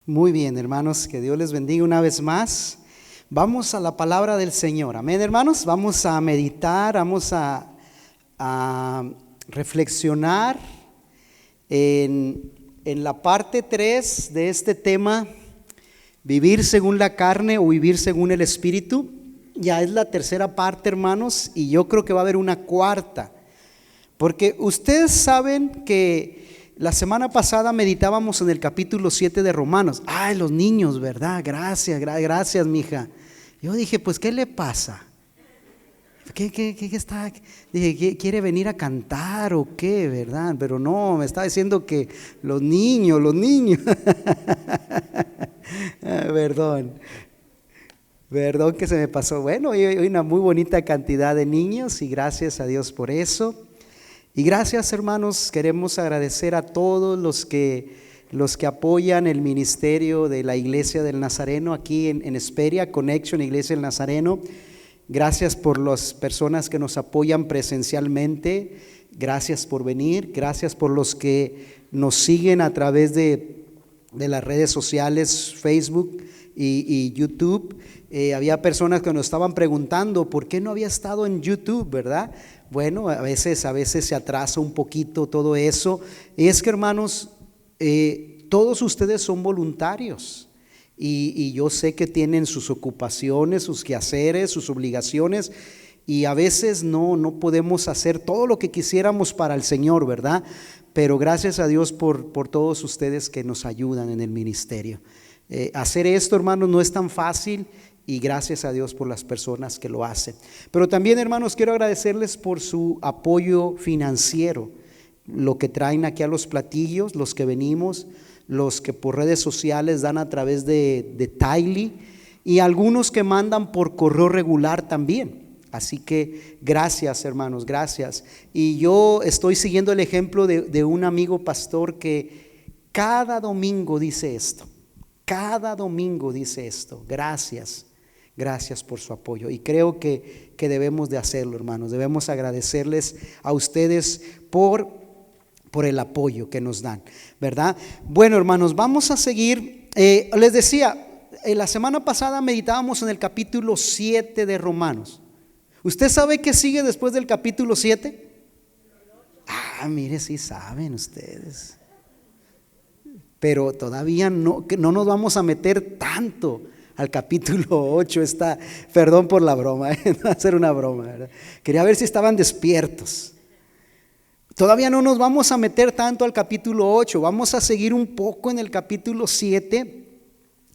Muy bien, hermanos, que Dios les bendiga una vez más. Vamos a la palabra del Señor. Amén, hermanos. Vamos a meditar, vamos a reflexionar en la parte 3 de este tema, vivir según la carne o vivir según el Espíritu. Ya es la tercera parte, hermanos, y yo creo que va a haber una cuarta. Porque ustedes saben que la semana pasada meditábamos en el capítulo 7 de Romanos. Ay, los niños, ¿verdad? Gracias, mija. Yo dije, pues, ¿qué le pasa? ¿Qué está? Dije, ¿quiere venir a cantar o qué, verdad? Pero no, me está diciendo que los niños. Perdón que se me pasó. Bueno, hoy hay una muy bonita cantidad de niños y gracias a Dios por eso. Y gracias, hermanos, queremos agradecer a todos los que apoyan el ministerio de la Iglesia del Nazareno aquí en Hesperia, Connection Iglesia del Nazareno. Gracias por las personas que nos apoyan presencialmente, gracias por venir, gracias por los que nos siguen a través de las redes sociales, Facebook y YouTube. Había personas que nos estaban preguntando por qué no había estado en YouTube, ¿verdad? Bueno, a veces se atrasa un poquito todo eso. Y es que, hermanos, todos ustedes son voluntarios y yo sé que tienen sus ocupaciones, sus quehaceres, sus obligaciones, y a veces no podemos hacer todo lo que quisiéramos para el Señor, ¿verdad? Pero gracias a Dios por todos ustedes que nos ayudan en el ministerio. Hacer esto, hermanos, no es tan fácil. Y gracias a Dios por las personas que lo hacen. Pero también, hermanos, quiero agradecerles por su apoyo financiero, lo que traen aquí a los platillos, los que venimos, los que por redes sociales dan a través de Taily, y algunos que mandan por correo regular también. Así que gracias, hermanos, gracias. Y yo estoy siguiendo el ejemplo de un amigo pastor que cada domingo dice esto. Cada domingo dice esto. Gracias por su apoyo, y creo que debemos de hacerlo, hermanos. Debemos agradecerles a ustedes por el apoyo que nos dan, ¿verdad? Bueno, hermanos, vamos a seguir. Les decía, la semana pasada meditábamos en el capítulo 7 de Romanos. ¿Usted sabe qué sigue después del capítulo 7? Mire, sí saben ustedes. Pero todavía no nos vamos a meter tanto al capítulo 8. Perdón por la broma, no va a ser una broma, ¿verdad? Quería ver si estaban despiertos. Todavía no nos vamos a meter tanto al capítulo 8, vamos a seguir un poco en el capítulo 7,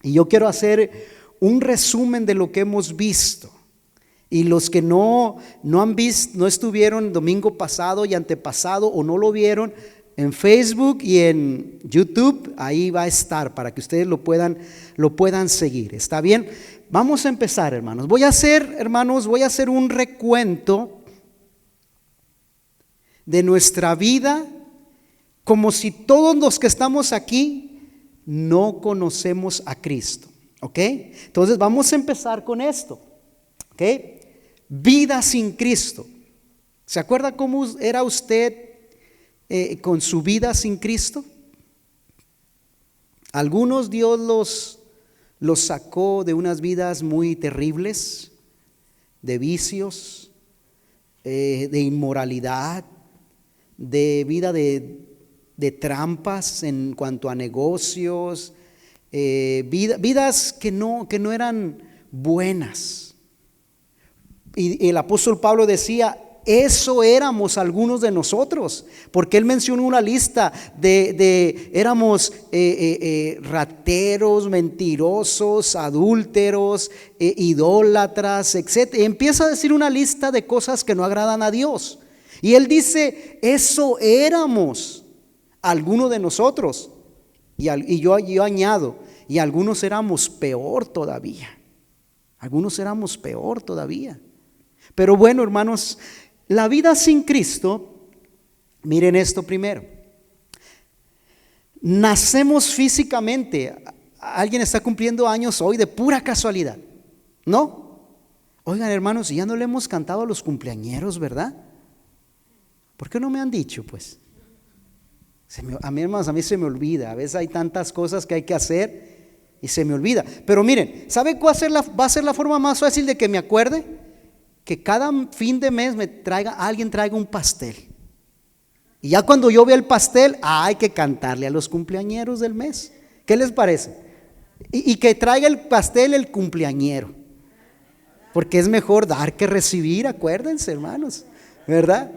y yo quiero hacer un resumen de lo que hemos visto. Y los que no han visto, no estuvieron el domingo pasado y antepasado, o no lo vieron, en Facebook y en YouTube, ahí va a estar para que ustedes lo puedan seguir. ¿Está bien? Vamos a empezar, hermanos. Voy a hacer un recuento de nuestra vida, como si todos los que estamos aquí no conocemos a Cristo. ¿Ok? Entonces vamos a empezar con esto. ¿Ok? Vida sin Cristo. ¿Se acuerda cómo era usted con su vida sin Cristo? Algunos Dios los sacó de unas vidas muy terribles, de vicios, de inmoralidad, de vida de trampas en cuanto a negocios, vidas que no eran buenas. Y el apóstol Pablo decía, eso éramos algunos de nosotros, porque él mencionó una lista éramos rateros, mentirosos, adúlteros, idólatras, etc. Y empieza a decir una lista de cosas que no agradan a Dios. Y él dice, eso éramos algunos de nosotros. Y yo añado, y algunos éramos peor todavía. Pero bueno, hermanos, la vida sin Cristo, miren esto primero. Nacemos físicamente. Alguien está cumpliendo años hoy de pura casualidad, ¿no? Oigan, hermanos, ya no le hemos cantado a los cumpleañeros, ¿verdad? ¿Por qué no me han dicho, pues? A mí, hermanos, a mí se me olvida. A veces hay tantas cosas que hay que hacer y se me olvida. Pero miren, ¿sabe cuál va a ser la forma más fácil de que me acuerde? Que cada fin de mes alguien traiga un pastel. Y ya cuando yo vea el pastel, hay que cantarle a los cumpleañeros del mes. ¿Qué les parece? Y que traiga el pastel el cumpleañero. Porque es mejor dar que recibir, acuérdense, hermanos, ¿verdad?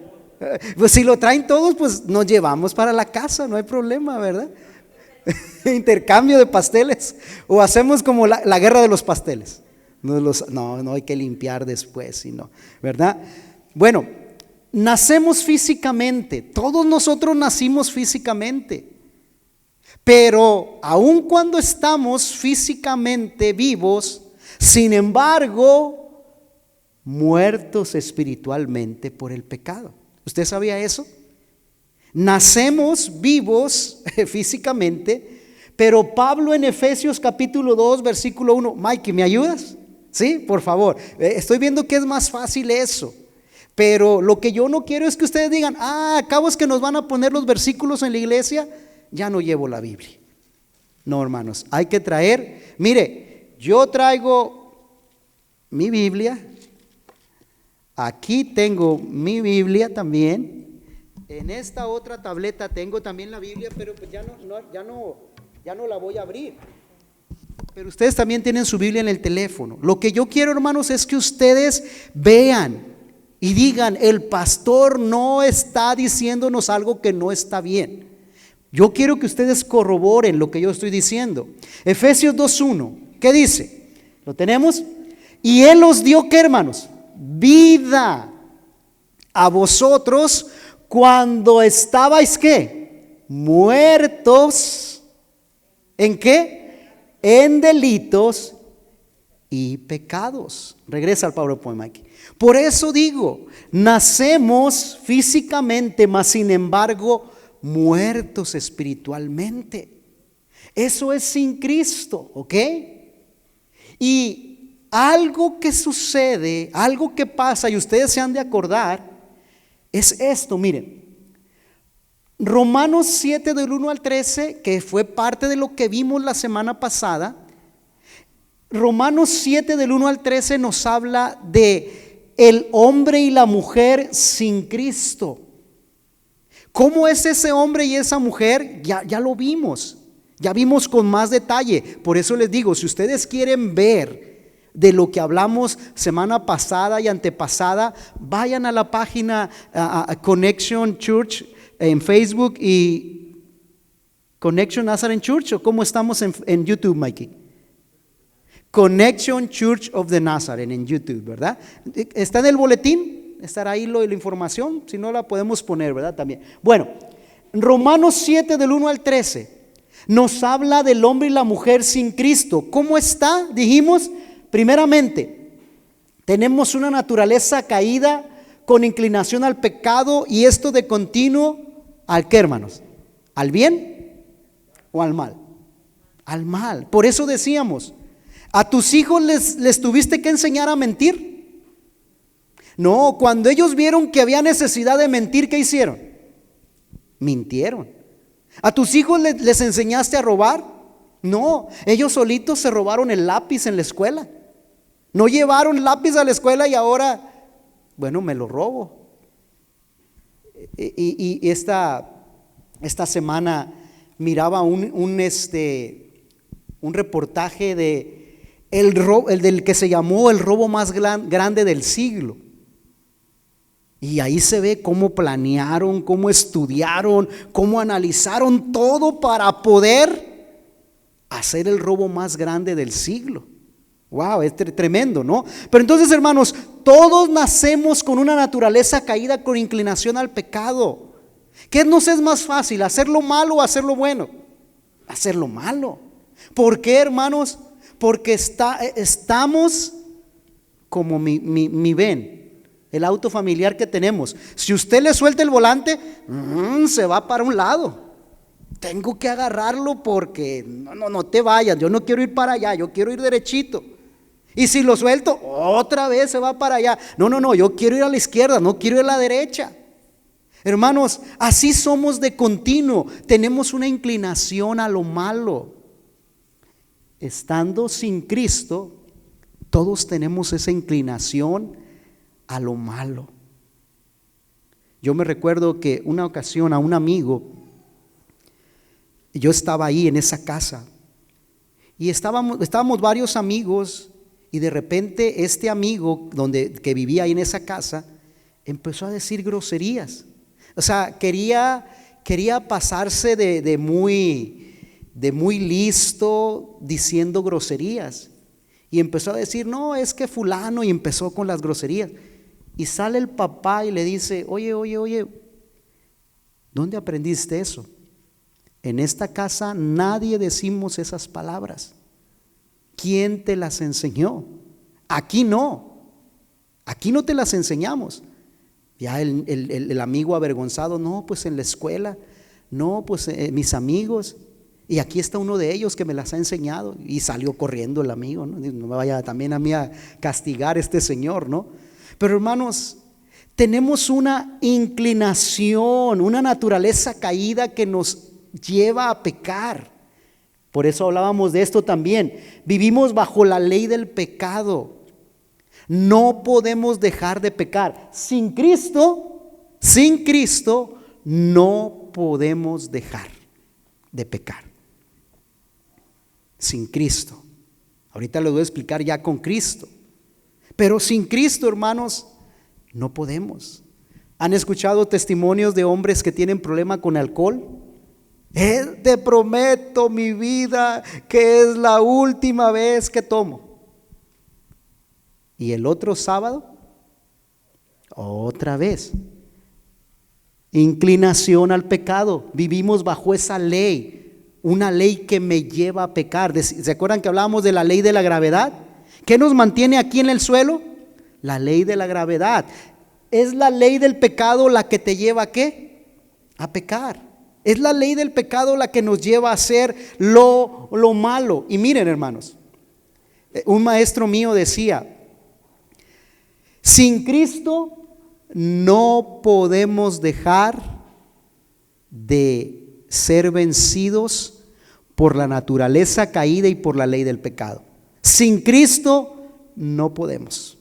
Pues si lo traen todos, pues nos llevamos para la casa, no hay problema, ¿verdad? Intercambio de pasteles. O hacemos como la guerra de los pasteles. No hay que limpiar después, sino, ¿verdad? Bueno, nacemos físicamente, todos nosotros nacimos físicamente, pero aun cuando estamos físicamente vivos, sin embargo, muertos espiritualmente por el pecado. ¿Usted sabía eso? Nacemos vivos físicamente, pero Pablo en Efesios capítulo 2 versículo 1, Mikey, ¿me ayudas? Sí, por favor. Estoy viendo que es más fácil eso. Pero lo que yo no quiero es que ustedes digan, acabo es que nos van a poner los versículos en la iglesia, ya no llevo la Biblia. No, hermanos, hay que traer, mire, yo traigo mi Biblia, aquí tengo mi Biblia también, en esta otra tableta tengo también la Biblia, pero pues ya no la voy a abrir. Pero ustedes también tienen su Biblia en el teléfono. Lo que yo quiero, hermanos, es que ustedes vean y digan, el pastor no está diciéndonos algo que no está bien. Yo quiero que ustedes corroboren lo que yo estoy diciendo. Efesios 2:1, ¿qué dice? ¿Lo tenemos? Y Él os dio, ¿qué, hermanos? Vida a vosotros cuando estabais, ¿qué? Muertos. ¿En qué? En delitos y pecados. Regresa al PowerPoint, Mikey. Por eso digo, nacemos físicamente, mas sin embargo muertos espiritualmente. Eso es sin Cristo, ¿ok? Y algo que sucede, algo que pasa, y ustedes se han de acordar, es esto, miren. Romanos 7 del 1 al 13, que fue parte de lo que vimos la semana pasada. Romanos 7 del 1 al 13 nos habla de el hombre y la mujer sin Cristo. ¿Cómo es ese hombre y esa mujer? Ya lo vimos, ya vimos con más detalle. Por eso les digo, si ustedes quieren ver de lo que hablamos semana pasada y antepasada, vayan a la página Connection Church en Facebook y Connection Nazarene Church, o cómo estamos en YouTube, Mikey. Connection Church of the Nazarene en YouTube, ¿verdad? Está en el boletín, estará ahí la información, si no la podemos poner, ¿verdad? También. Bueno, Romanos 7 del 1 al 13 nos habla del hombre y la mujer sin Cristo. ¿Cómo está? Dijimos, primeramente, tenemos una naturaleza caída con inclinación al pecado, y esto de continuo. ¿Al qué, hermanos? ¿Al bien o al mal? Al mal. Por eso decíamos, ¿a tus hijos les tuviste que enseñar a mentir? No, cuando ellos vieron que había necesidad de mentir, ¿qué hicieron? Mintieron. ¿A tus hijos les enseñaste a robar? No, ellos solitos se robaron el lápiz en la escuela. No llevaron lápiz a la escuela y ahora, bueno, me lo robo. Y esta semana miraba un reportaje de el del que se llamó el robo más grande del siglo. Y ahí se ve cómo planearon, cómo estudiaron, cómo analizaron todo para poder hacer el robo más grande del siglo. Wow, es tremendo, ¿no? Pero entonces, hermanos, todos nacemos con una naturaleza caída, con inclinación al pecado. ¿Qué nos es más fácil, hacerlo malo o hacerlo bueno? Hacerlo malo. ¿Por qué, hermanos? Porque estamos como mi ven, el auto familiar que tenemos. Si usted le suelta el volante, se va para un lado. Tengo que agarrarlo porque no te vayas, yo no quiero ir para allá, yo quiero ir derechito. Y si lo suelto, otra vez se va para allá. No, yo quiero ir a la izquierda, no quiero ir a la derecha. Hermanos, así somos de continuo. Tenemos una inclinación a lo malo. estando sin Cristo, todos tenemos esa inclinación a lo malo. Yo me recuerdo que una ocasión a un amigo, yo estaba ahí en esa casa y estábamos varios amigos, y de repente este amigo que vivía ahí en esa casa empezó a decir groserías. O sea, quería pasarse de muy listo diciendo groserías. Y empezó a decir, no, es que fulano, y empezó con las groserías. Y sale el papá y le dice, oye, ¿dónde aprendiste eso? En esta casa nadie decimos esas palabras. ¿Quién te las enseñó? Aquí no te las enseñamos. Ya el amigo avergonzado, no, pues en la escuela, no, pues mis amigos, y aquí está uno de ellos que me las ha enseñado. Y salió corriendo el amigo, no me vaya también a mí a castigar este señor, ¿no? Pero hermanos, tenemos una inclinación, una naturaleza caída que nos lleva a pecar. Por eso hablábamos de esto también. Vivimos bajo la ley del pecado. No podemos dejar de pecar. Sin Cristo no podemos dejar de pecar. Sin Cristo. Ahorita les voy a explicar ya con Cristo. Pero sin Cristo, hermanos, no podemos. ¿Han escuchado testimonios de hombres que tienen problema con alcohol? Te prometo mi vida que es la última vez que tomo. Y el otro sábado, otra vez. Inclinación al pecado. Vivimos bajo esa ley, una ley que me lleva a pecar. ¿Se acuerdan que hablábamos de la ley de la gravedad? ¿Qué nos mantiene aquí en el suelo? La ley de la gravedad. Es la ley del pecado la que te lleva ¿a qué? A pecar. Es la ley del pecado la que nos lleva a hacer lo malo. Y miren, hermanos, un maestro mío decía, sin Cristo no podemos dejar de ser vencidos por la naturaleza caída y por la ley del pecado. Sin Cristo no podemos.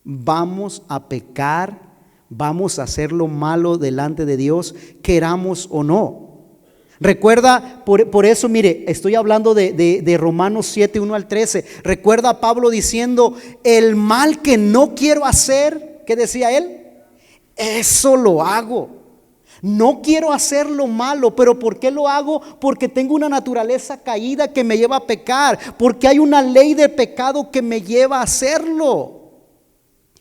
Vamos a pecar, vamos a hacer lo malo delante de Dios, queramos o no. Recuerda, por eso, mire, estoy hablando de Romanos 7, 1 al 13. Recuerda a Pablo diciendo, el mal que no quiero hacer, ¿qué decía él? Eso lo hago. No quiero hacer lo malo, pero ¿por qué lo hago? Porque tengo una naturaleza caída que me lleva a pecar, porque hay una ley de pecado que me lleva a hacerlo.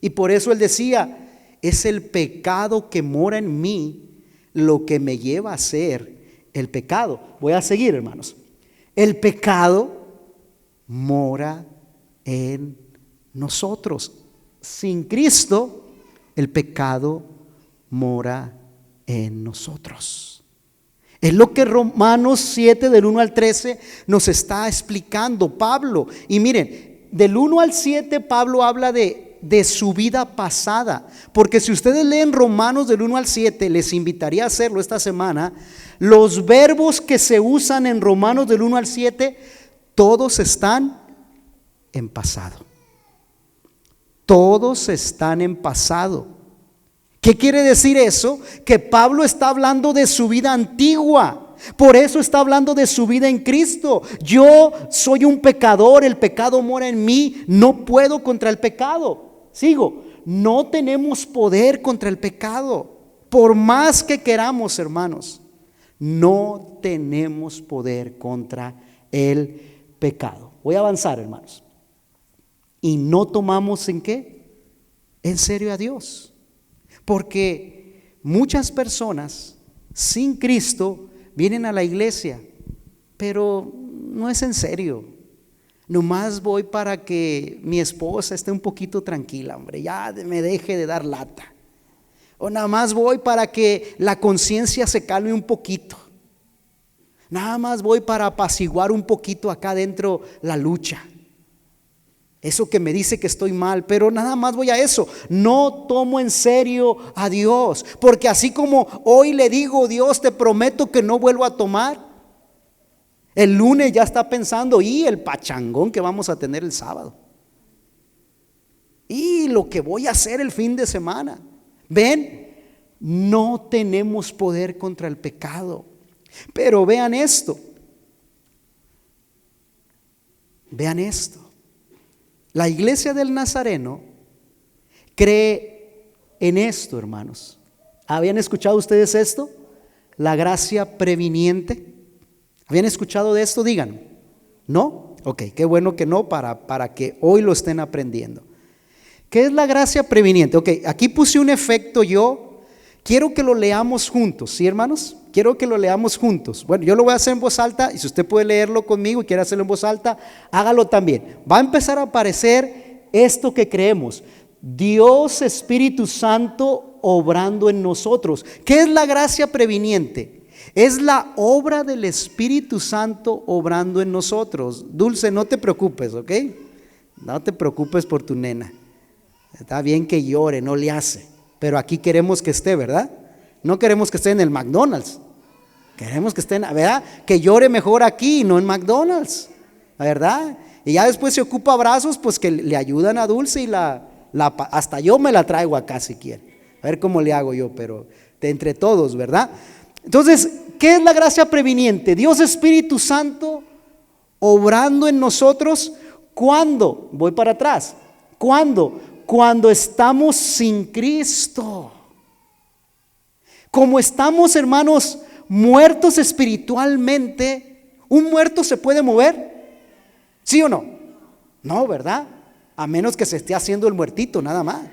Y por eso él decía, es el pecado que mora en mí lo que me lleva a hacer el pecado. Voy a seguir, hermanos. El pecado mora en nosotros. Sin Cristo, el pecado mora en nosotros. Es lo que Romanos 7 del 1 al 13 nos está explicando Pablo. Y miren, del 1 al 7 Pablo habla de su vida pasada, porque si ustedes leen Romanos del 1 al 7, les invitaría a hacerlo esta semana. Los verbos que se usan en Romanos del 1 al 7, todos están en pasado. Todos están en pasado. ¿Qué quiere decir eso? Que Pablo está hablando de su vida antigua. Por eso está hablando de su vida en Cristo. Yo soy un pecador, el pecado mora en mí, no puedo contra el pecado. Sigo, no tenemos poder contra el pecado. Por más que queramos, hermanos, no tenemos poder contra el pecado. Voy a avanzar, hermanos. Y no tomamos ¿en qué? En serio a Dios. Porque muchas personas sin Cristo vienen a la iglesia, pero no es en serio. Nomás voy para que mi esposa esté un poquito tranquila, hombre, ya me deje de dar lata. O nada más voy para que la conciencia se calme un poquito. Nada más voy para apaciguar un poquito acá adentro la lucha. Eso que me dice que estoy mal, pero nada más voy a eso. No tomo en serio a Dios, porque así como hoy le digo, Dios, te prometo que no vuelvo a tomar, El lunes ya está pensando, y el pachangón que vamos a tener el sábado, y lo que voy a hacer el fin de semana. Ven, no tenemos poder contra el pecado. Pero vean esto. Vean esto. La iglesia del Nazareno cree en esto, hermanos. ¿Habían escuchado ustedes esto? La gracia previniente. ¿Habían escuchado de esto? Digan. ¿No? Ok, qué bueno que no, para que hoy lo estén aprendiendo. ¿Qué es la gracia previniente? Ok, aquí puse un efecto yo. Quiero que lo leamos juntos, ¿sí, hermanos? Quiero que lo leamos juntos. Bueno, yo lo voy a hacer en voz alta, y si usted puede leerlo conmigo y quiere hacerlo en voz alta, hágalo también. Va a empezar a aparecer esto que creemos: Dios Espíritu Santo obrando en nosotros. ¿Qué es la gracia previniente? Es la obra del Espíritu Santo obrando en nosotros. Dulce, no te preocupes, ¿ok? No te preocupes por tu nena. Está bien que llore, no le hace, pero aquí queremos que esté, ¿verdad? No queremos que esté en el McDonald's. Queremos que esté, ¿verdad? Que llore mejor aquí, no en McDonald's, ¿verdad? Y ya después se ocupa abrazos, pues que le ayudan a Dulce, y hasta yo me la traigo acá si quiere. A ver cómo le hago yo, pero entre todos, ¿verdad? Entonces, ¿qué es la gracia previniente? Dios Espíritu Santo obrando en nosotros. ¿Cuándo? Voy para atrás. ¿Cuándo? Cuando estamos sin Cristo. Como estamos, hermanos, muertos espiritualmente. ¿Un muerto se puede mover? ¿Sí o no? No, ¿verdad? A menos que se esté haciendo el muertito, nada más.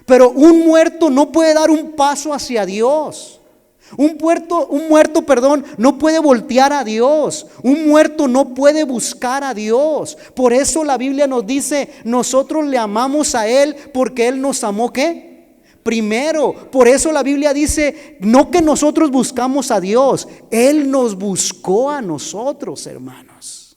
Pero un muerto no puede dar un paso hacia Dios. Un muerto, no puede voltear a Dios. Un muerto no puede buscar a Dios. Por eso la Biblia nos dice: nosotros le amamos a Él porque Él nos amó, ¿qué? Primero. Por eso la Biblia dice, no que nosotros buscamos a Dios, Él nos buscó a nosotros, hermanos.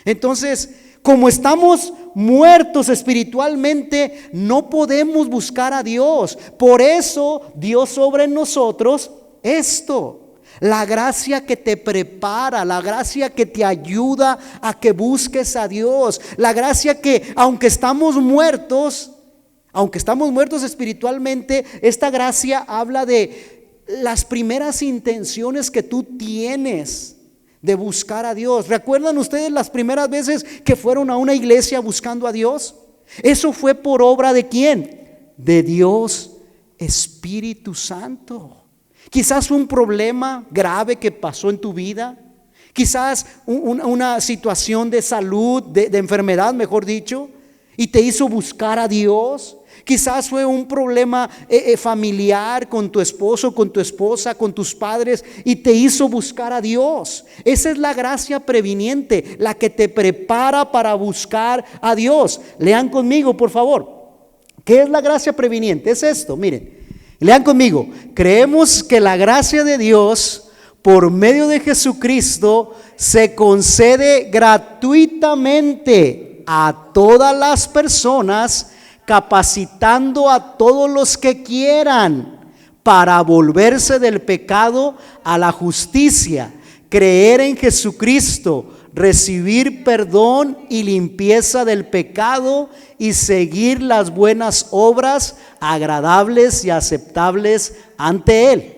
Entonces, como estamos muertos espiritualmente, no podemos buscar a Dios. Por eso Dios obra en nosotros esto: la gracia que te prepara, la gracia que te ayuda a que busques a Dios, la gracia que aunque estamos muertos espiritualmente, esta gracia habla de las primeras intenciones que tú tienes de buscar a Dios. ¿Recuerdan ustedes las primeras veces que fueron a una iglesia buscando a Dios? Eso fue por obra ¿de quién? De Dios Espíritu Santo. Quizás fue un problema grave que pasó en tu vida. Quizás una situación de salud, de enfermedad, mejor dicho, y te hizo buscar a Dios. Quizás fue un problema familiar con tu esposo, con tu esposa, con tus padres, y te hizo buscar a Dios. Esa es la gracia previniente, la que te prepara para buscar a Dios. Lean conmigo, por favor. ¿Qué es la gracia previniente? Es esto, miren. Lean conmigo: creemos que la gracia de Dios por medio de Jesucristo se concede gratuitamente a todas las personas, capacitando a todos los que quieran para volverse del pecado a la justicia, creer en Jesucristo, recibir perdón y limpieza del pecado y seguir las buenas obras agradables y aceptables ante Él.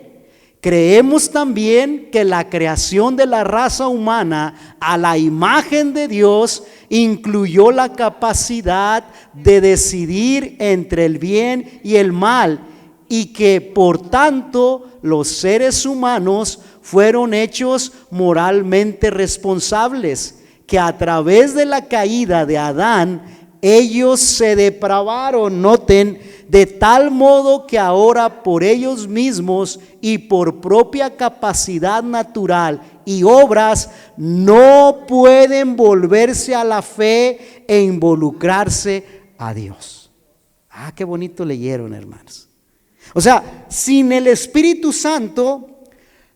Creemos también que la creación de la raza humana a la imagen de Dios incluyó la capacidad de decidir entre el bien y el mal, y que por tanto los seres humanos fueron hechos moralmente responsables, que a través de la caída de Adán ellos se depravaron, noten, de tal modo que ahora por ellos mismos y por propia capacidad natural y obras no pueden volverse a la fe e involucrarse a Dios. Ah, qué bonito leyeron, hermanos. O sea, sin el Espíritu Santo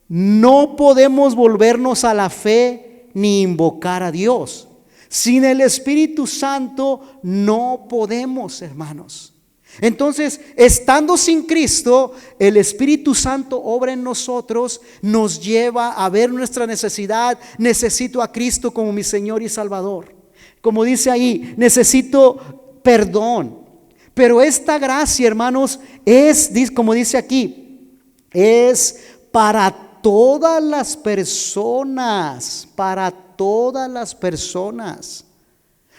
no podemos volvernos a la fe ni invocar a Dios. Sin el Espíritu Santo no podemos, hermanos. Entonces, estando sin Cristo, el Espíritu Santo obra en nosotros, nos lleva a ver nuestra necesidad. Necesito a Cristo como mi Señor y Salvador. Como dice ahí, necesito perdón. Pero esta gracia, hermanos, es, como dice aquí, es para todas las personas, para todas las personas.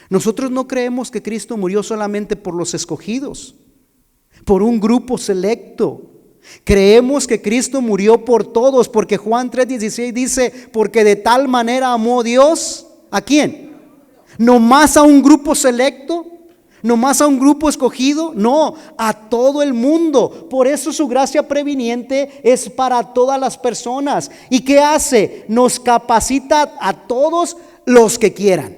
Nosotros no creemos que Cristo murió solamente por los escogidos, por un grupo selecto. Creemos que Cristo murió por todos, porque Juan 3:16 dice, porque de tal manera amó Dios, ¿a quién? ¿No más a un grupo selecto? ¿No más a un grupo escogido? No, a todo el mundo. Por eso su gracia previniente es para todas las personas. ¿Y qué hace? Nos capacita a todos los que quieran.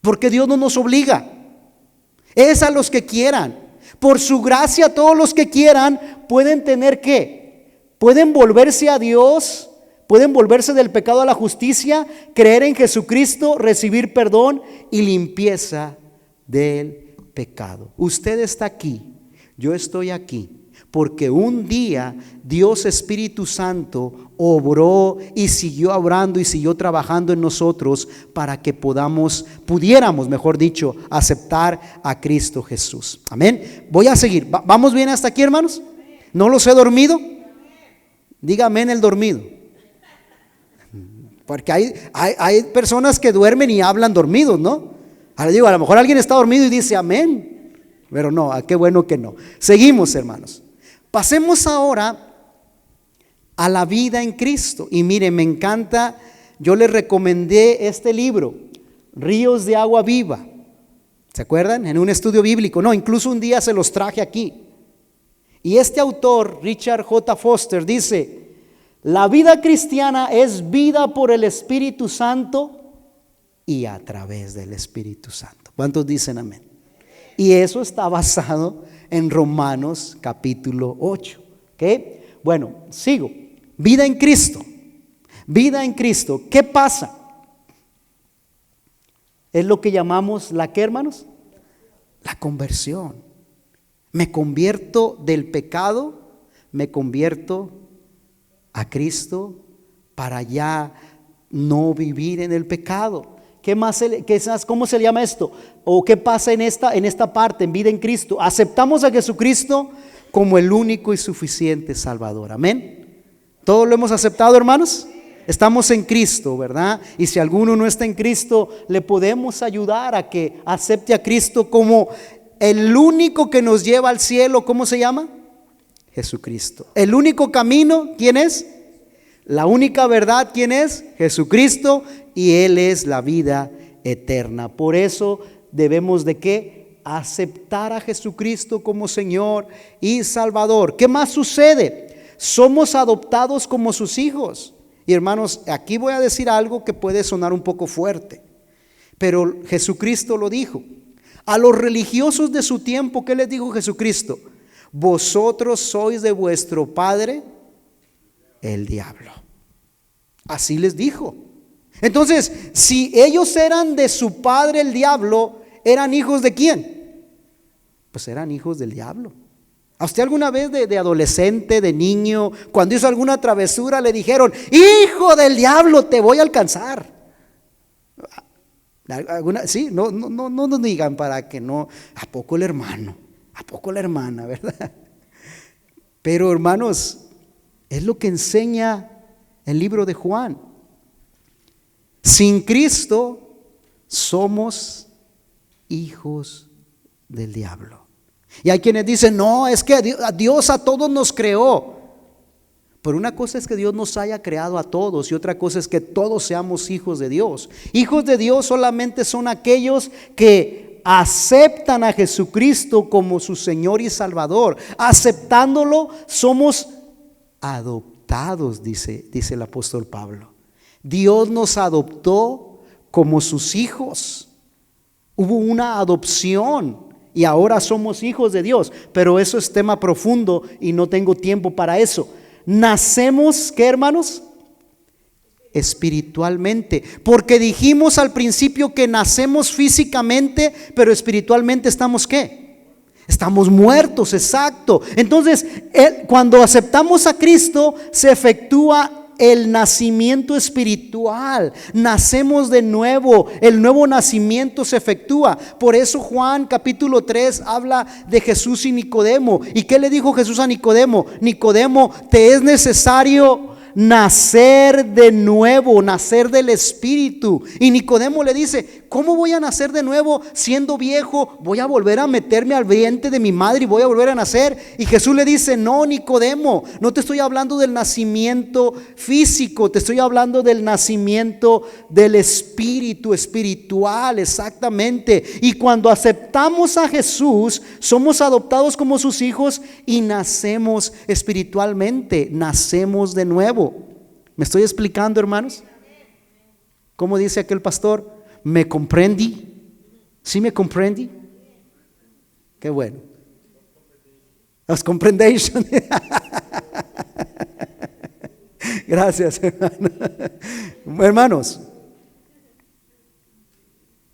Porque Dios no nos obliga, es a los que quieran. Por su gracia, todos los que quieran pueden tener ¿qué? Pueden volverse a Dios, pueden volverse del pecado a la justicia, creer en Jesucristo, recibir perdón y limpieza del pecado. Usted está aquí, yo estoy aquí, porque un día Dios Espíritu Santo obró y siguió obrando y siguió trabajando en nosotros para que pudiéramos, mejor dicho, aceptar a Cristo Jesús. Amén. Voy a seguir. ¿Vamos bien hasta aquí, hermanos? ¿No los he dormido? Diga amén el dormido. Porque hay personas que duermen y hablan dormidos, ¿no? Ahora digo, a lo mejor alguien está dormido y dice amén, pero no, qué bueno que no. Seguimos, hermanos. Pasemos ahora a la vida en Cristo. Y mire, me encanta, yo les recomendé este libro, Ríos de Agua Viva. ¿Se acuerdan? En un estudio bíblico. No, incluso un día se los traje aquí. Y este autor, Richard J. Foster, dice, la vida cristiana es vida por el Espíritu Santo y a través del Espíritu Santo. ¿Cuántos dicen amén? Y eso está basado en Romanos capítulo 8. ¿Okay? Bueno, sigo. Vida en Cristo. Vida en Cristo. ¿Qué pasa? Es lo que llamamos la ¿qué, hermanos? La conversión. Me convierto del pecado, me convierto a Cristo para ya no vivir en el pecado. ¿Qué más? ¿Cómo se le llama esto? ¿O qué pasa en esta parte, en vida en Cristo? Aceptamos a Jesucristo como el único y suficiente Salvador. Amén. ¿Todos lo hemos aceptado, hermanos? Estamos en Cristo, ¿verdad? Y si alguno no está en Cristo, le podemos ayudar a que acepte a Cristo como el único que nos lleva al cielo. ¿Cómo se llama? Jesucristo. El único camino, ¿quién es? La única verdad, ¿quién es? Jesucristo, y Él es la vida eterna. Por eso debemos de ¿qué? Aceptar a Jesucristo como Señor y Salvador. ¿Qué más sucede? Somos adoptados como sus hijos. Y hermanos, aquí voy a decir algo que puede sonar un poco fuerte, pero Jesucristo lo dijo. A los religiosos de su tiempo, ¿qué les dijo Jesucristo? Vosotros sois de vuestro padre el diablo. Así les dijo. Entonces, si ellos eran de su padre el diablo, ¿eran hijos de quién? Pues eran hijos del diablo. ¿A usted alguna vez de adolescente, de niño, cuando hizo alguna travesura le dijeron, hijo del diablo, te voy a alcanzar? Sí, no nos digan para que no, ¿a poco el hermano? ¿A poco la hermana? ¿Verdad? Pero hermanos, es lo que enseña el libro de Juan. Sin Cristo somos hijos del diablo. Y hay quienes dicen, no, es que Dios a todos nos creó. Pero una cosa es que Dios nos haya creado a todos y otra cosa es que todos seamos hijos de Dios. Hijos de Dios solamente son aquellos que aceptan a Jesucristo como su Señor y Salvador. Aceptándolo somos adoptados, dice el apóstol Pablo. Dios nos adoptó como sus hijos. Hubo una adopción. Y ahora somos hijos de Dios, pero eso es tema profundo y no tengo tiempo para eso. Nacemos, ¿qué, hermanos? Espiritualmente, porque dijimos al principio que nacemos físicamente, pero espiritualmente estamos ¿qué? Estamos muertos, exacto. Entonces, cuando aceptamos a Cristo, se efectúa el nacimiento espiritual. Nacemos de nuevo. El nuevo nacimiento se efectúa. Por eso Juan capítulo 3 habla de Jesús y Nicodemo. ¿Y qué le dijo Jesús a Nicodemo? Nicodemo, te es necesario nacer de nuevo, nacer del Espíritu. Y Nicodemo le dice, ¿cómo voy a nacer de nuevo siendo viejo? Voy a volver a meterme al vientre de mi madre y voy a volver a nacer. Y Jesús le dice, no, Nicodemo, no te estoy hablando del nacimiento físico, te estoy hablando del nacimiento del Espíritu, espiritual, exactamente. Y cuando aceptamos a Jesús, somos adoptados como sus hijos y nacemos espiritualmente, nacemos de nuevo. ¿Me estoy explicando, hermanos? ¿Cómo dice aquel pastor? ¿Me comprendí? ¿Sí me comprendí? Qué bueno. Los comprendation. Gracias, hermano. Hermanos.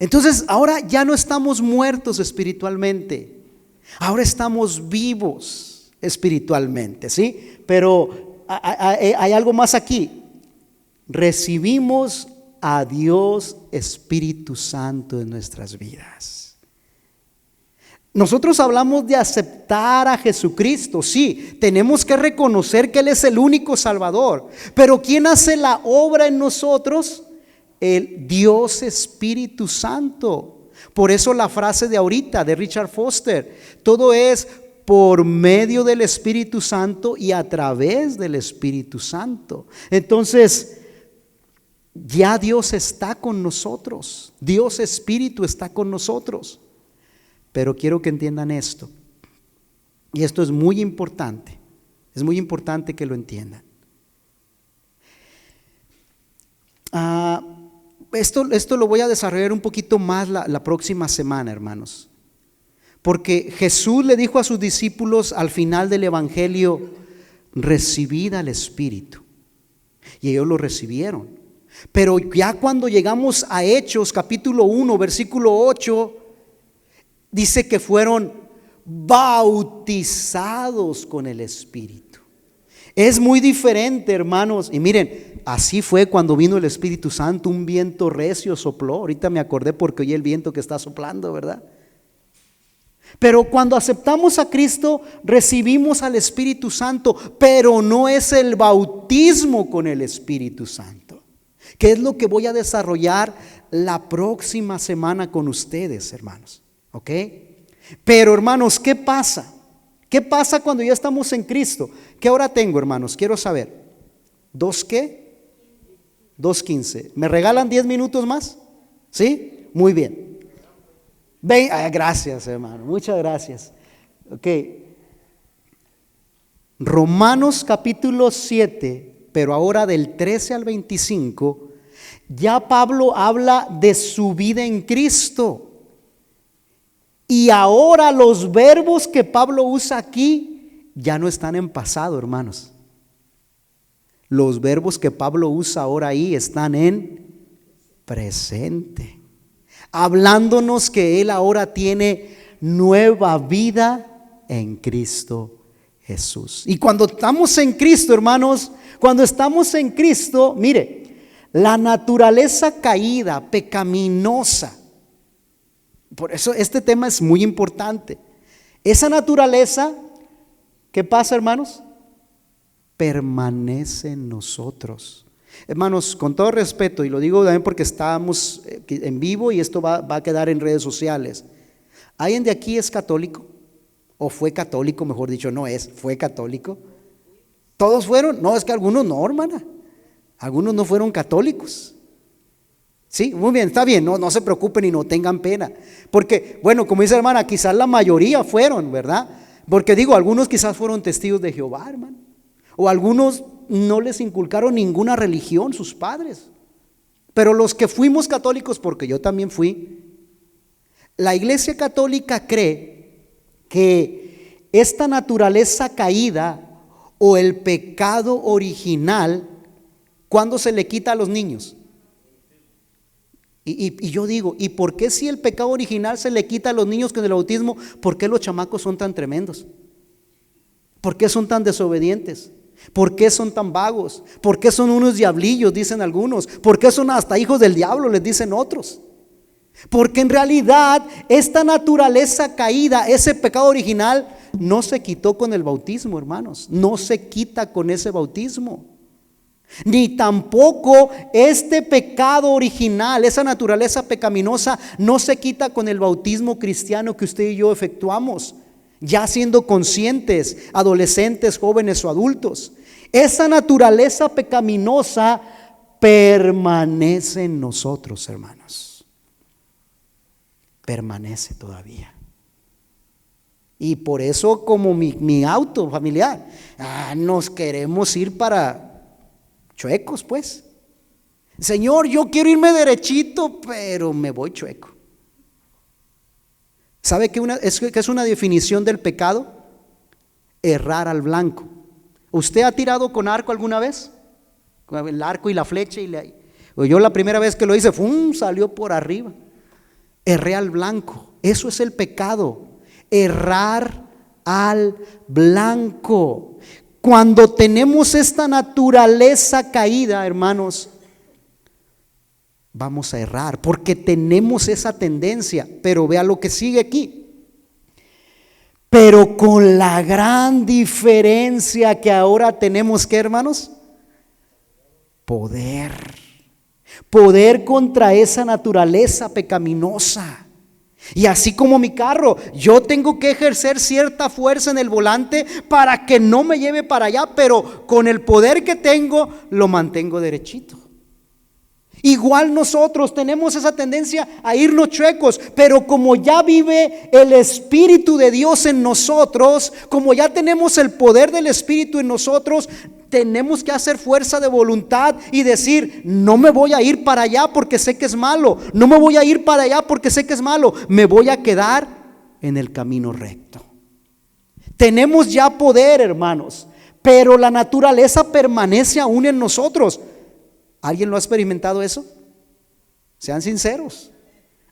Entonces, ahora ya no estamos muertos espiritualmente. Ahora estamos vivos espiritualmente, ¿sí? Pero hay algo más aquí. Recibimos a Dios Espíritu Santo en nuestras vidas. Nosotros hablamos de aceptar a Jesucristo. Sí, tenemos que reconocer que Él es el único Salvador. Pero ¿quién hace la obra en nosotros? El Dios Espíritu Santo. Por eso la frase de ahorita de Richard Foster, todo es por medio del Espíritu Santo y a través del Espíritu Santo. Entonces, ya Dios está con nosotros. Dios Espíritu está con nosotros. Pero quiero que entiendan esto. Y esto es muy importante. Es muy importante que lo entiendan. Esto lo voy a desarrollar un poquito más la próxima semana, hermanos. Porque Jesús le dijo a sus discípulos al final del Evangelio, recibid al Espíritu. Y ellos lo recibieron. Pero ya cuando llegamos a Hechos capítulo 1 versículo 8, dice que fueron bautizados con el Espíritu. Es muy diferente, hermanos. Y miren, así fue cuando vino el Espíritu Santo. Un viento recio sopló. Ahorita me acordé porque oí el viento que está soplando, ¿verdad? Pero cuando aceptamos a Cristo, recibimos al Espíritu Santo, pero no es el bautismo con el Espíritu Santo, que es lo que voy a desarrollar la próxima semana con ustedes, hermanos. ¿Ok? Pero, hermanos, ¿qué pasa? ¿Qué pasa cuando ya estamos en Cristo? ¿Qué hora tengo, hermanos? Quiero saber. ¿2 qué? 2:15. ¿Me regalan 10 minutos más? ¿Sí? Muy bien. Gracias, hermano, muchas gracias. Ok. Romanos capítulo 7, pero ahora del 13 al 25, ya Pablo habla de su vida en Cristo. Y ahora los verbos que Pablo usa aquí ya no están en pasado, hermanos. Los verbos que Pablo usa ahora ahí están en presente, hablándonos que Él ahora tiene nueva vida en Cristo Jesús. Y cuando estamos en Cristo, hermanos, cuando estamos en Cristo, mire, la naturaleza caída, pecaminosa, por eso este tema es muy importante. Esa naturaleza, ¿qué pasa, hermanos? Permanece en nosotros. Hermanos, con todo respeto, y lo digo también porque estamos en vivo y esto va a quedar en redes sociales. ¿Alguien de aquí es católico? ¿O fue católico, mejor dicho? Fue católico. ¿Todos fueron? No, es que algunos no, hermana. Algunos no fueron católicos. Sí, muy bien, está bien, no se preocupen y no tengan pena. Porque, bueno, como dice la hermana, quizás la mayoría fueron, ¿verdad? Porque digo, algunos quizás fueron testigos de Jehová, hermano. O algunos no les inculcaron ninguna religión sus padres. Pero los que fuimos católicos, porque yo también fui, la Iglesia Católica cree que esta naturaleza caída o el pecado original, ¿cuándo se le quita a los niños? Y yo digo, ¿y por qué si el pecado original se le quita a los niños con el bautismo, por qué los chamacos son tan tremendos? ¿Por qué son tan desobedientes? ¿Por qué son tan vagos? ¿Por qué son unos diablillos, dicen algunos? ¿Por qué son hasta hijos del diablo, les dicen otros? Porque en realidad esta naturaleza caída, ese pecado original, no se quitó con el bautismo, hermanos. No se quita con ese bautismo. Ni tampoco este pecado original, esa naturaleza pecaminosa, no se quita con el bautismo cristiano que usted y yo efectuamos, ya siendo conscientes, adolescentes, jóvenes o adultos. Esa naturaleza pecaminosa permanece en nosotros, hermanos. Permanece todavía. Y por eso, como mi auto familiar, nos queremos ir para chuecos, pues. Señor, yo quiero irme derechito, pero me voy chueco. ¿Sabe qué es una definición del pecado? Errar al blanco. ¿Usted ha tirado con arco alguna vez? Con el arco y la flecha. Yo la primera vez que lo hice, ¡fum!, salió por arriba. Erré al blanco. Eso es el pecado. Errar al blanco. Cuando tenemos esta naturaleza caída, hermanos, vamos a errar porque tenemos esa tendencia. Pero vea lo que sigue aquí. Pero con la gran diferencia que ahora tenemos, ¿qué, hermanos? Poder contra esa naturaleza pecaminosa. Y así como mi carro, yo tengo que ejercer cierta fuerza en el volante para que no me lleve para allá, pero con el poder que tengo lo mantengo derechito. Igual nosotros tenemos esa tendencia a irnos chuecos, pero como ya vive el Espíritu de Dios en nosotros, como ya tenemos el poder del Espíritu en nosotros, tenemos que hacer fuerza de voluntad y decir, no me voy a ir para allá porque sé que es malo, no me voy a ir para allá porque sé que es malo, me voy a quedar en el camino recto. Tenemos ya poder, hermanos, pero la naturaleza permanece aún en nosotros. ¿Alguien lo ha experimentado eso? Sean sinceros.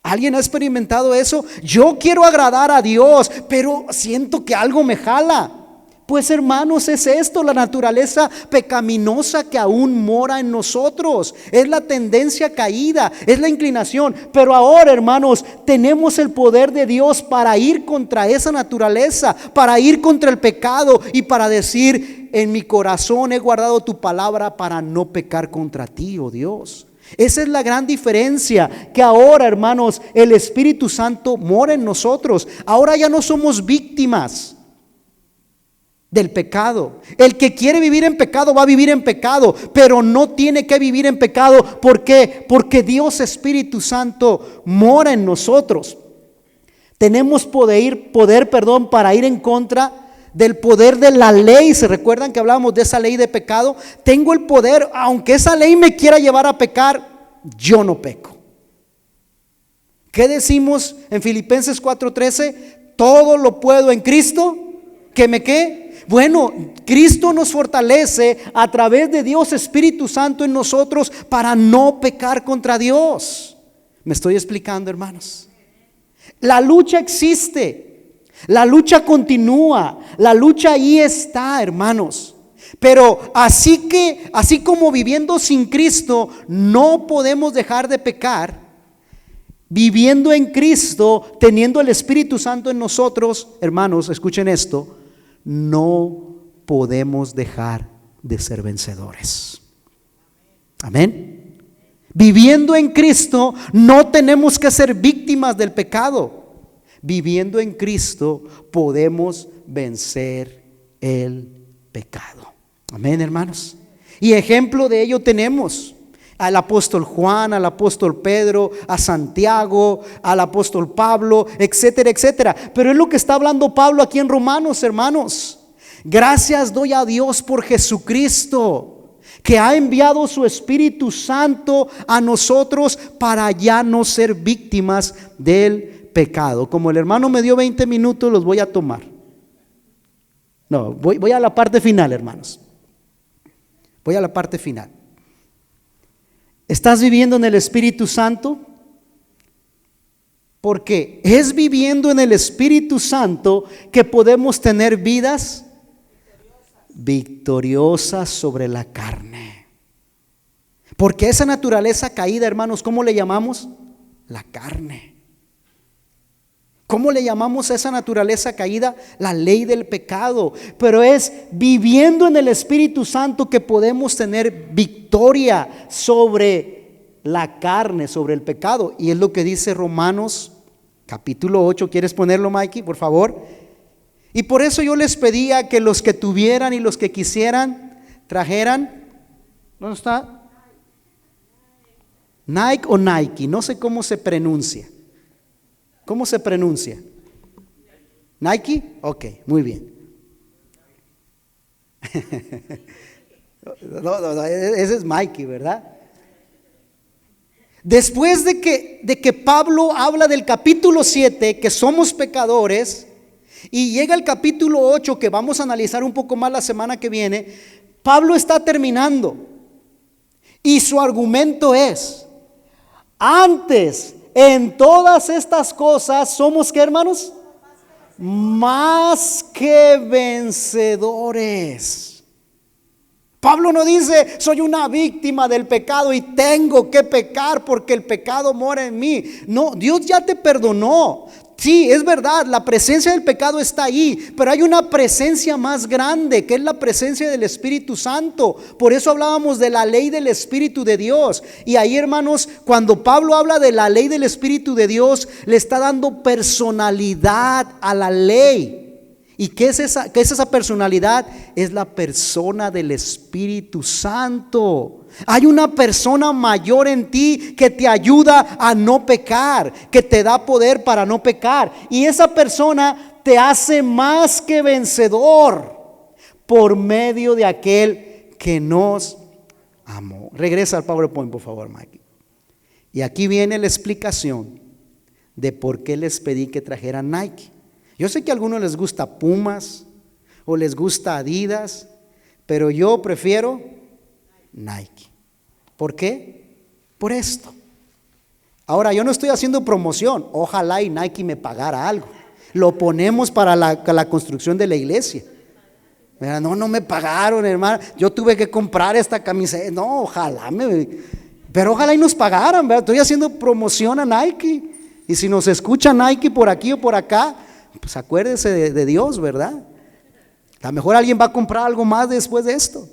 ¿Alguien ha experimentado eso? Yo quiero agradar a Dios, pero siento que algo me jala. Pues, hermanos, es esto, la naturaleza pecaminosa que aún mora en nosotros. Es la tendencia caída, es la inclinación. Pero ahora, hermanos, tenemos el poder de Dios para ir contra esa naturaleza, para ir contra el pecado y para decir, en mi corazón he guardado tu palabra para no pecar contra ti, oh Dios. Esa es la gran diferencia, que ahora, hermanos, el Espíritu Santo mora en nosotros. Ahora ya no somos víctimas del pecado. El que quiere vivir en pecado va a vivir en pecado, pero no tiene que vivir en pecado. ¿Por qué? Porque Dios Espíritu Santo mora en nosotros. Tenemos poder para ir en contra del poder de la ley. ¿Se recuerdan que hablábamos de esa ley de pecado? Tengo el poder, aunque esa ley me quiera llevar a pecar, yo no peco. ¿Qué decimos en Filipenses 4:13? Todo lo puedo en Cristo, ¿que me qué? Bueno, Cristo nos fortalece a través de Dios Espíritu Santo en nosotros para no pecar contra Dios. ¿Me estoy explicando, hermanos? La lucha existe, la lucha continúa, la lucha ahí está, hermanos. Pero así como viviendo sin Cristo no podemos dejar de pecar, viviendo en Cristo, teniendo el Espíritu Santo en nosotros, hermanos, escuchen esto, no podemos dejar de ser vencedores. Amén. Viviendo en Cristo no tenemos que ser víctimas del pecado. Viviendo en Cristo podemos vencer el pecado. Amén, hermanos. Y ejemplo de ello tenemos al apóstol Juan, al apóstol Pedro, a Santiago, al apóstol Pablo, etcétera, etcétera. Pero es lo que está hablando Pablo aquí en Romanos, hermanos. Gracias doy a Dios por Jesucristo, que ha enviado su Espíritu Santo a nosotros para ya no ser víctimas del pecado. Como el hermano me dio 20 minutos, los voy a tomar. No, voy a la parte final, hermanos. Voy a la parte final. ¿Estás viviendo en el Espíritu Santo? Porque es viviendo en el Espíritu Santo que podemos tener vidas victoriosas sobre la carne. Porque esa naturaleza caída, hermanos, ¿cómo le llamamos? La carne. ¿Cómo le llamamos a esa naturaleza caída? La ley del pecado. Pero es viviendo en el Espíritu Santo que podemos tener victoria sobre la carne, sobre el pecado. Y es lo que dice Romanos capítulo 8. ¿Quieres ponerlo, Mikey, por favor? Y por eso yo les pedía que los que tuvieran y los que quisieran trajeran, ¿dónde está? Nike o Nike, no sé cómo se pronuncia. ¿Cómo se pronuncia? ¿Nike? Ok, muy bien. No, ese es Mikey, ¿verdad? Después de que Pablo habla del capítulo 7, que somos pecadores, y llega el capítulo 8, que vamos a analizar un poco más la semana que viene, Pablo está terminando. Y su argumento es: antes, en todas estas cosas, ¿somos qué, hermanos? Más que vencedores. Pablo no dice: soy una víctima del pecado y tengo que pecar porque el pecado mora en mí. No, Dios ya te perdonó. Sí, es verdad, la presencia del pecado está ahí, pero hay una presencia más grande, que es la presencia del Espíritu Santo. Por eso hablábamos de la ley del Espíritu de Dios. Y ahí, hermanos, cuando Pablo habla de la ley del Espíritu de Dios, le está dando personalidad a la ley. ¿Y qué es esa? ¿Qué es esa personalidad? Es la persona del Espíritu Santo. Hay una persona mayor en ti que te ayuda a no pecar, que te da poder para no pecar. Y esa persona te hace más que vencedor por medio de aquel que nos amó. Regresa al PowerPoint, por favor, Mike. Y aquí viene la explicación de por qué les pedí que trajeran Nike. Yo sé que a algunos les gusta Pumas o les gusta Adidas, pero yo prefiero Nike. ¿Por qué? Por esto. Ahora, yo no estoy haciendo promoción. Ojalá y Nike me pagara algo. Lo ponemos para la construcción de la iglesia. No me pagaron, hermano. Yo tuve que comprar esta camiseta. No, ojalá pero ojalá y nos pagaran, ¿verdad? Estoy haciendo promoción a Nike. Y si nos escucha Nike por aquí o por acá, pues acuérdese de Dios, ¿verdad? A lo mejor alguien va a comprar algo más después de esto.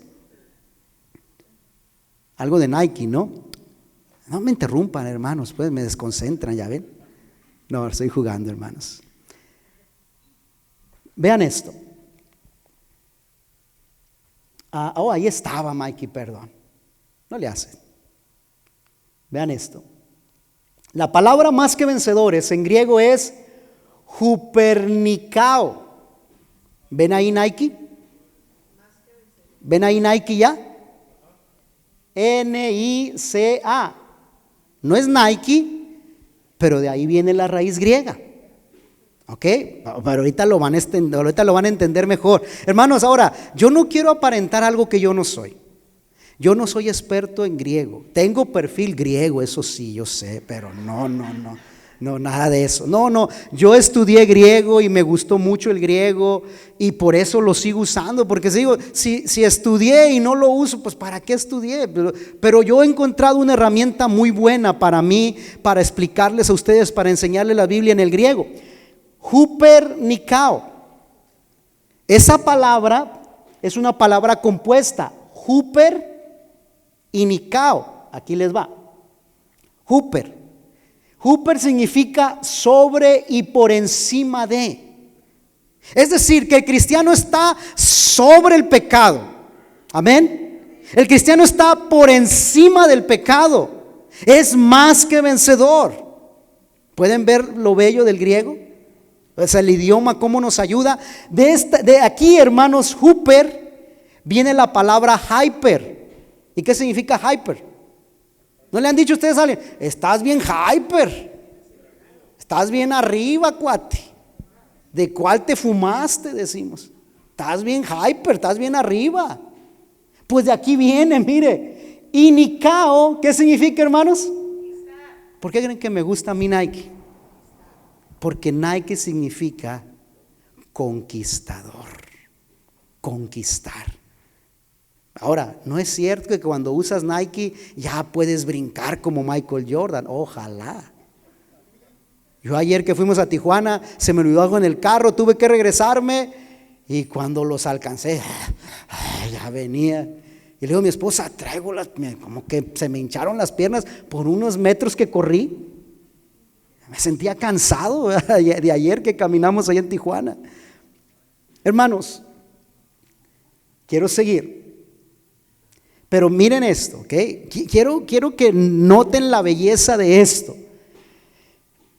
Algo de Nike, ¿no? No me interrumpan, hermanos, pues me desconcentran, ¿ya ven? No, estoy jugando, hermanos. Vean esto. Ahí estaba Mikey, perdón. No le hacen. Vean esto. La palabra más que vencedores en griego es hupernicao. ¿Ven ahí Nike? ¿Ven ahí Nike ya? N-I-C-A. No es Nike, pero de ahí viene la raíz griega. ¿Ok? Pero ahorita lo van a entender mejor. Hermanos, ahora, yo no quiero aparentar algo que yo no soy. Yo no soy experto en griego. Tengo perfil griego, eso sí, yo sé, pero no, nada de eso. No, yo estudié griego y me gustó mucho el griego y por eso lo sigo usando, porque digo, si estudié y no lo uso, pues ¿para qué estudié? Pero yo he encontrado una herramienta muy buena para mí, para explicarles a ustedes, para enseñarles la Biblia en el griego. Hupernicao. Esa palabra es una palabra compuesta, huper y nicao. Aquí les va. Huper significa sobre y por encima de. Es decir, que el cristiano está sobre el pecado. Amén. El cristiano está por encima del pecado. Es más que vencedor. ¿Pueden ver lo bello del griego? Es el idioma, cómo nos ayuda. De aquí, hermanos, huper, viene la palabra hyper. ¿Y qué significa hyper? ¿No le han dicho ustedes a alguien? Estás bien hyper, estás bien arriba, cuate. ¿De cuál te fumaste? Decimos. Estás bien hyper, estás bien arriba. Pues de aquí viene, mire. Y Nicao, ¿qué significa, hermanos? ¿Por qué creen que me gusta mi Nike? Porque Nike significa conquistador, conquistar. Ahora, no es cierto que cuando usas Nike ya puedes brincar como Michael Jordan. Ojalá. Yo ayer que fuimos a Tijuana, se me olvidó algo en el carro, tuve que regresarme y cuando los alcancé, ya venía. Y le digo a mi esposa, traigo como que se me hincharon las piernas por unos metros que corrí. Me sentía cansado de ayer que caminamos allá en Tijuana. Hermanos, quiero seguir. Pero miren esto, ¿ok? Quiero que noten la belleza de esto.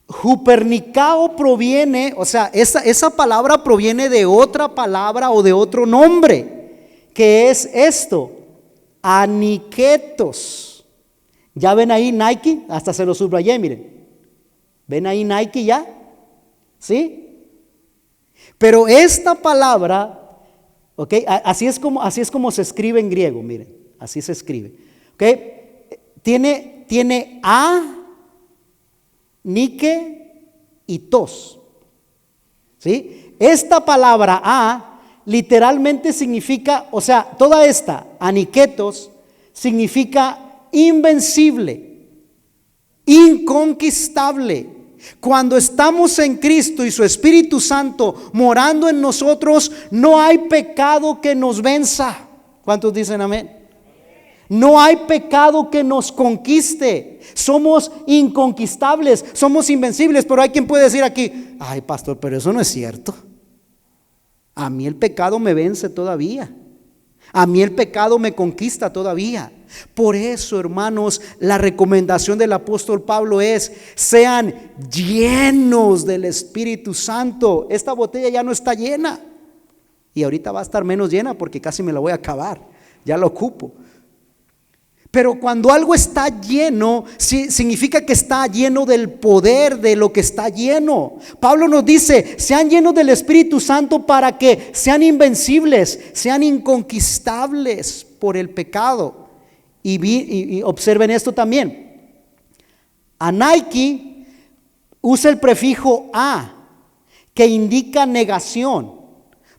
Jupernicao proviene, o sea, esa palabra proviene de otra palabra o de otro nombre, que es esto, aniquetos. ¿Ya ven ahí Nike? Hasta se lo subrayé, miren. ¿Ven ahí Nike ya? ¿Sí? Pero esta palabra, ¿ok? Así es como se escribe en griego, miren. Así se escribe. ¿Ok? Tiene a, Nike y tos. ¿Sí? Esta palabra a literalmente significa, o sea, toda esta, aniquetos, significa invencible, inconquistable. Cuando estamos en Cristo y su Espíritu Santo morando en nosotros, no hay pecado que nos venza. ¿Cuántos dicen amén? No hay pecado que nos conquiste. Somos inconquistables, somos invencibles. Pero hay quien puede decir aquí, ay pastor, pero eso no es cierto. A mí el pecado me vence todavía. A mí el pecado me conquista todavía. Por eso, hermanos, la recomendación del apóstol Pablo es: sean llenos del Espíritu Santo. Esta botella ya no está llena y ahorita va a estar menos llena porque casi me la voy a acabar. Ya la ocupo. Pero cuando algo está lleno, significa que está lleno del poder de lo que está lleno. Pablo nos dice, sean llenos del Espíritu Santo para que sean invencibles, sean inconquistables por el pecado. Y observen esto también. A Nike usa el prefijo a, que indica negación.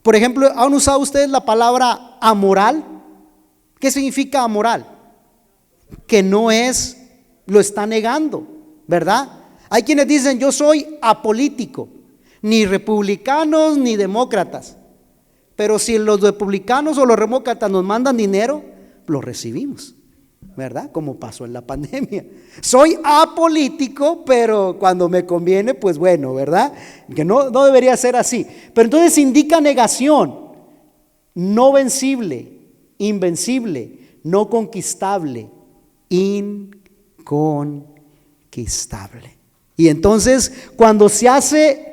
Por ejemplo, ¿han usado ustedes la palabra amoral? ¿Qué significa amoral? Que no es, lo está negando, ¿verdad? Hay quienes dicen, yo soy apolítico, ni republicanos ni demócratas, pero si los republicanos o los demócratas nos mandan dinero, lo recibimos, ¿verdad? Como pasó en la pandemia. Soy apolítico, pero cuando me conviene, pues bueno, ¿verdad? Que no debería ser así. Pero entonces indica negación, no vencible, invencible, no conquistable, inconquistable. Y entonces cuando se hace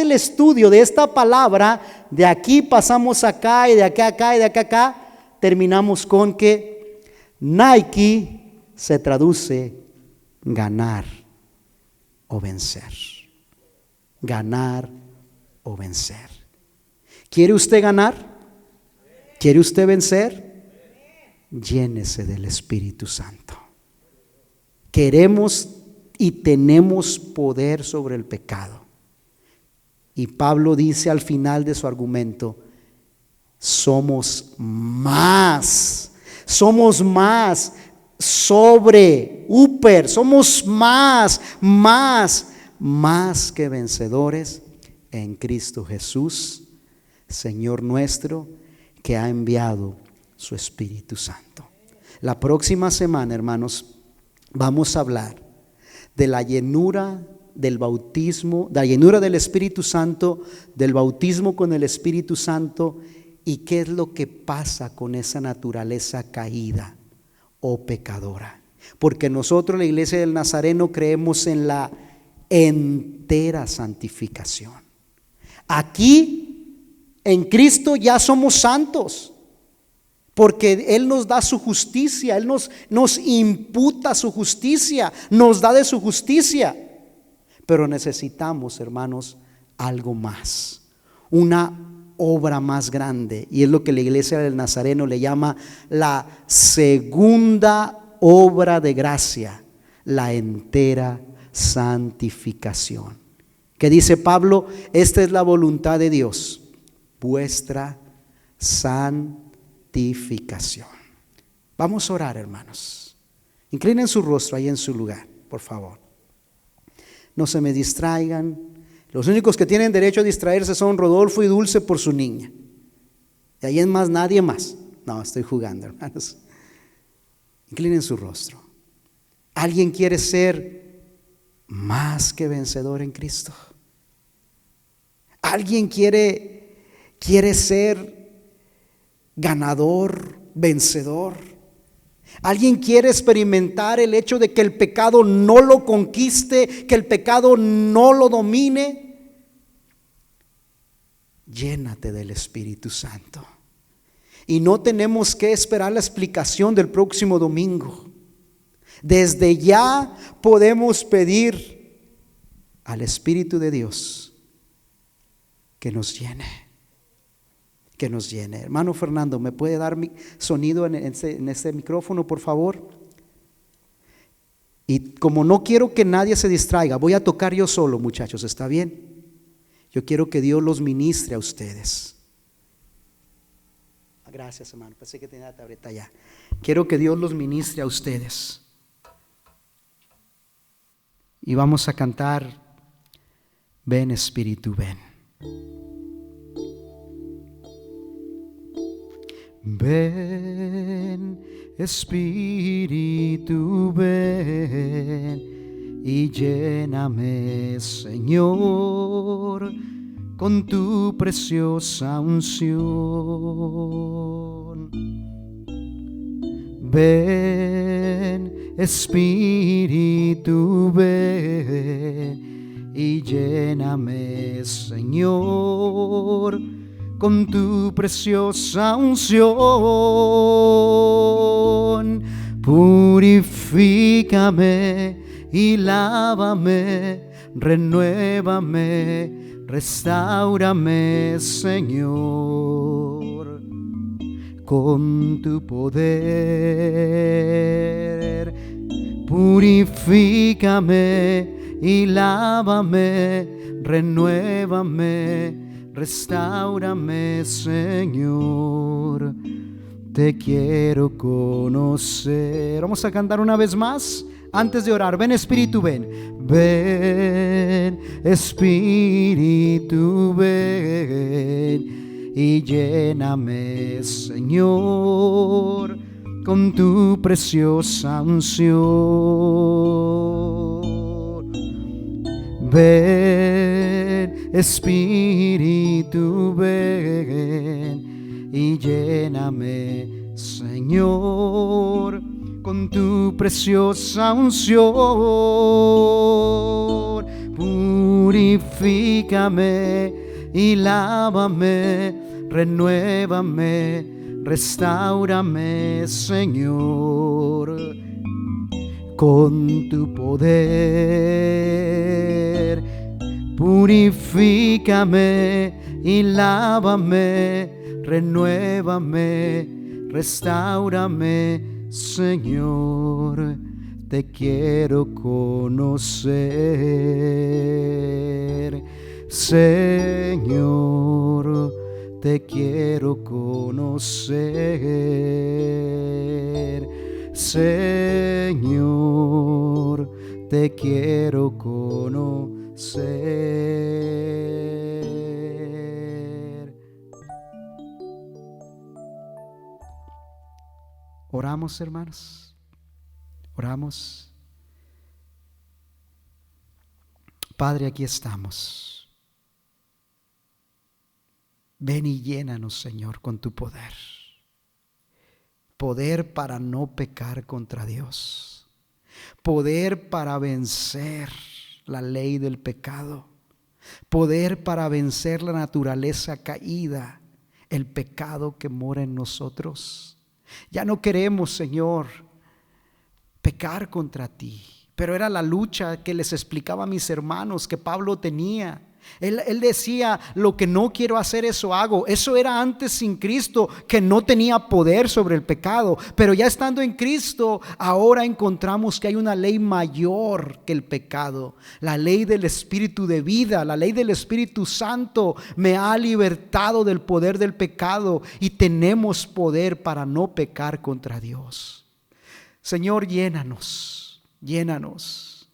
el estudio de esta palabra, de aquí pasamos acá y de acá acá y de acá acá, terminamos con que Nike se traduce ganar o vencer. Ganar o vencer. ¿Quiere usted ganar? ¿Quiere usted vencer? Llénese del Espíritu Santo. Queremos y tenemos poder sobre el pecado. Y Pablo dice al final de su argumento, somos más sobre, somos más que vencedores en Cristo Jesús, Señor nuestro, que ha enviado su Espíritu Santo. La próxima semana, hermanos, vamos a hablar de la llenura del bautismo, de la llenura del Espíritu Santo, del bautismo con el Espíritu Santo y qué es lo que pasa con esa naturaleza caída o pecadora. Porque nosotros, la Iglesia del Nazareno, creemos en la entera santificación. Aquí, en Cristo, ya somos santos. Porque Él nos da su justicia, Él nos imputa su justicia, nos da de su justicia. Pero necesitamos, hermanos, algo más, una obra más grande. Y es lo que la Iglesia del Nazareno le llama la segunda obra de gracia, la entera santificación. Que dice Pablo, esta es la voluntad de Dios, vuestra santificación. Vamos a orar, hermanos. Inclinen su rostro ahí en su lugar, por favor. No se me distraigan. Los únicos que tienen derecho a distraerse son Rodolfo y Dulce por su niña. De ahí en más nadie más. No, estoy jugando, hermanos. Inclinen su rostro. ¿Alguien quiere ser más que vencedor en Cristo? ¿Alguien quiere ser ganador, vencedor? ¿Alguien quiere experimentar el hecho de que el pecado no lo conquiste, que el pecado no lo domine? Llénate del Espíritu Santo. Y no tenemos que esperar la explicación del próximo domingo. Desde ya podemos pedir al Espíritu de Dios que nos llene. Que nos llene. Hermano Fernando, ¿me puede dar mi sonido en este micrófono, por favor? Y como no quiero que nadie se distraiga, voy a tocar yo solo, muchachos, ¿está bien? Yo quiero que Dios los ministre a ustedes. Gracias, hermano, pensé que tenía la tableta ya. Quiero que Dios los ministre a ustedes. Y vamos a cantar, ven Espíritu, ven. Ven, Espíritu, ven y lléname, Señor, con tu preciosa unción. Ven, Espíritu, ven y lléname, Señor, con tu preciosa unción. Purifícame y lávame, renuévame, restáurame, Señor, con tu poder. Purifícame y lávame, renuévame, restáurame, Señor, te quiero conocer. Vamos a cantar una vez más antes de orar. Ven Espíritu, ven. Ven Espíritu, ven y lléname, Señor, con tu preciosa unción. Ven Espíritu, ven y lléname, Señor, con tu preciosa unción. Purifícame y lávame, renuévame, restáurame, Señor, con tu poder. Purifícame y lávame, renuévame, restáurame, Señor, te quiero conocer. Señor, te quiero conocer. Señor, te quiero conocer. Oramos, hermanos. Oramos. Padre, aquí estamos. Ven y llénanos, Señor, con tu poder. Poder para no pecar contra Dios. Poder para vencer la ley del pecado. Poder para vencer la naturaleza caída, el pecado que mora en nosotros. Ya no queremos, Señor, pecar contra ti. Pero era la lucha que les explicaba a mis hermanos que Pablo tenía. Él decía, lo que no quiero hacer, eso hago. Eso era antes sin Cristo, que no tenía poder sobre el pecado. Pero ya estando en Cristo, ahora encontramos que hay una ley mayor que el pecado. La ley del Espíritu de vida, la ley del Espíritu Santo me ha libertado del poder del pecado y tenemos poder para no pecar contra Dios. Señor, llénanos, llénanos.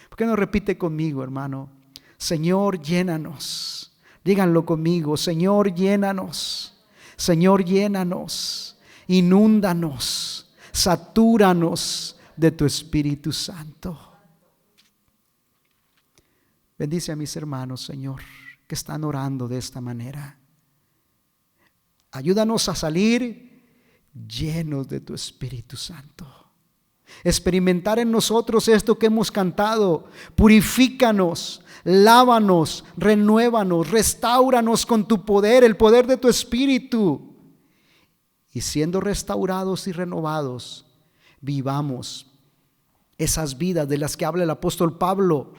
¿Por qué no repite conmigo, hermano? Señor, llénanos. Díganlo conmigo. Señor, llénanos. Señor, llénanos. Inúndanos. Satúranos de tu Espíritu Santo. Bendice a mis hermanos, Señor, que están orando de esta manera. Ayúdanos a salir llenos de tu Espíritu Santo. Experimentar en nosotros esto que hemos cantado. Purifícanos, lávanos, renuévanos, restáuranos con tu poder, el poder de tu Espíritu. Y siendo restaurados y renovados, vivamos esas vidas de las que habla el apóstol Pablo,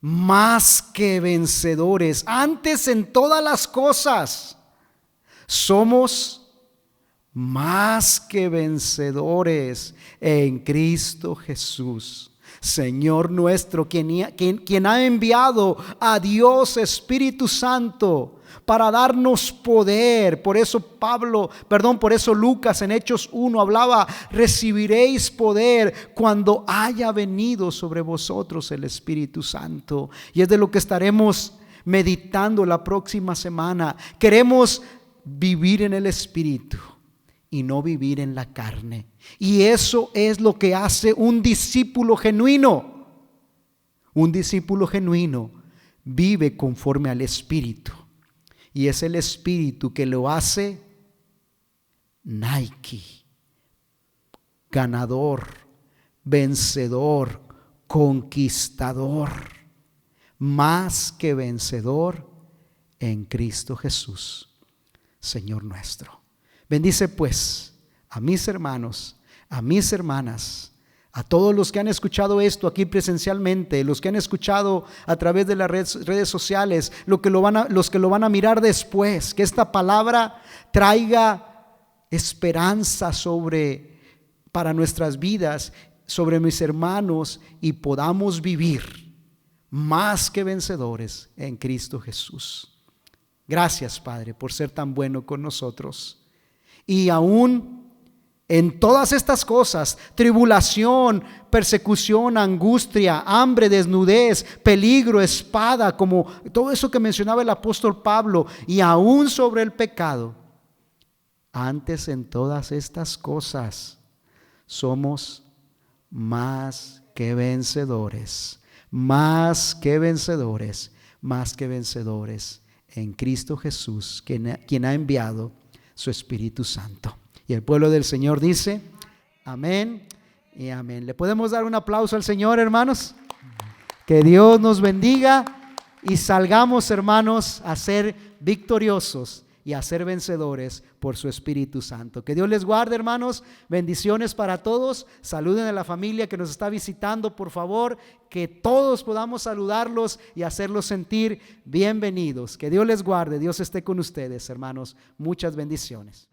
más que vencedores. Antes en todas las cosas somos más que vencedores en Cristo Jesús, Señor nuestro, quien ha enviado a Dios Espíritu Santo para darnos poder. Por eso Lucas en Hechos 1 hablaba: recibiréis poder cuando haya venido sobre vosotros el Espíritu Santo. Y es de lo que estaremos meditando la próxima semana. Queremos vivir en el Espíritu y no vivir en la carne. Y eso es lo que hace un discípulo genuino. Un discípulo genuino vive conforme al Espíritu. Y es el Espíritu que lo hace Nike, ganador, vencedor, conquistador, más que vencedor en Cristo Jesús, Señor nuestro. Bendice pues a mis hermanos, a mis hermanas, a todos los que han escuchado esto aquí presencialmente, los que han escuchado a través de las redes sociales, los que lo van a mirar después. Que esta palabra traiga esperanza para nuestras vidas, sobre mis hermanos, y podamos vivir más que vencedores en Cristo Jesús. Gracias, Padre, por ser tan bueno con nosotros. Y aún en todas estas cosas, tribulación, persecución, angustia, hambre, desnudez, peligro, espada, como todo eso que mencionaba el apóstol Pablo, y aún sobre el pecado, antes en todas estas cosas somos más que vencedores, más que vencedores, más que vencedores en Cristo Jesús, quien ha enviado su Espíritu Santo. Y el pueblo del Señor dice: amén y amén. ¿Le podemos dar un aplauso al Señor, hermanos? Que Dios nos bendiga y salgamos, hermanos, a ser victoriosos y a ser vencedores por su Espíritu Santo. Que Dios les guarde, hermanos. Bendiciones para todos. Saluden a la familia que nos está visitando, por favor. Que todos podamos saludarlos y hacerlos sentir bienvenidos. Que Dios les guarde. Dios esté con ustedes, hermanos. Muchas bendiciones.